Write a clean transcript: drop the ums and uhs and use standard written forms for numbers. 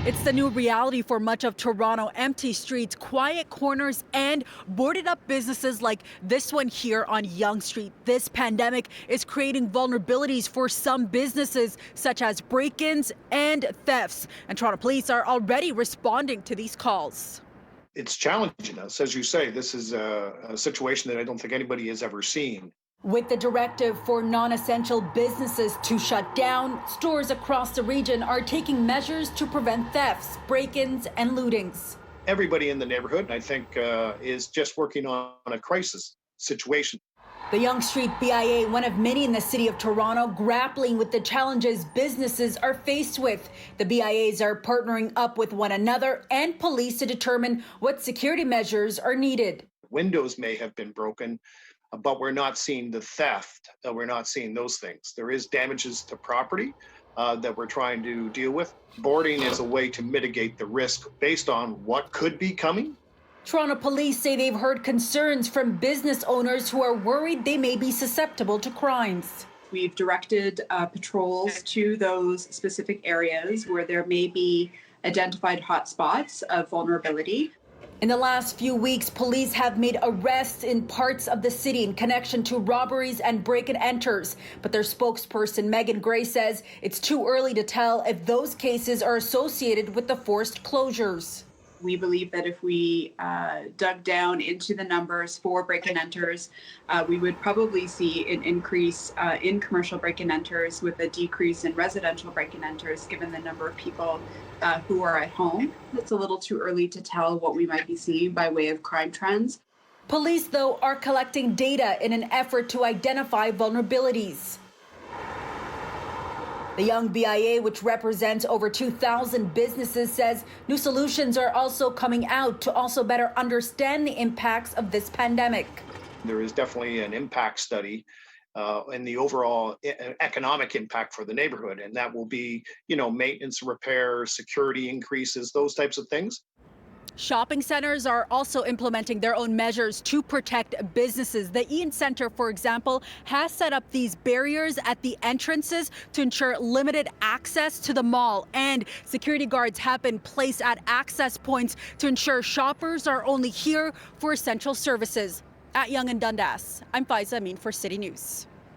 It's the new reality for much of Toronto. Empty streets, quiet corners, and boarded up businesses like this one here on Yonge Street. This pandemic is creating vulnerabilities for some businesses, such as break-ins and thefts. And Toronto police are already responding to these calls. It's challenging us. As you say, this is a situation that I don't think anybody has ever seen. With the directive for non-essential businesses to shut down, stores across the region are taking measures to prevent thefts, break-ins and lootings. Everybody in the neighborhood, I think, is just working on a crisis situation. The Yonge Street BIA, one of many in the city of Toronto, grappling with the challenges businesses are faced with. The BIAs are partnering up with one another and police to determine what security measures are needed. Windows may have been broken, but we're not seeing the theft. We're not seeing those things. There is damages to property that we're trying to deal with. Boarding is a way to mitigate the risk based on what could be coming. Toronto police say they've heard concerns from business owners who are worried they may be susceptible to crimes. We've directed patrols to those specific areas where there may be identified hotspots of vulnerability. In the last few weeks, police have made arrests in parts of the city in connection to robberies and break-and-enters. But their spokesperson, Megan Gray, says it's too early to tell if those cases are associated with the forced closures. We believe that if we dug down into the numbers for break-and-enters, we would probably see an increase in commercial break-and-enters with a decrease in residential break-and-enters, given the number of people who are at home. It's a little too early to tell what we might be seeing by way of crime trends. Police, though, are collecting data in an effort to identify vulnerabilities. The Yonge BIA, which represents over 2,000 businesses, says new solutions are also coming out to also better understand the impacts of this pandemic. There is definitely an impact study and the overall economic impact for the neighborhood. And that will be, maintenance, repair, security increases, those types of things. Shopping centers are also implementing their own measures to protect businesses. The Ian Centre, for example, has set up these barriers at the entrances to ensure limited access to the mall. And security guards have been placed at access points to ensure shoppers are only here for essential services. At Yonge and Dundas, I'm Faiza Amin for City News.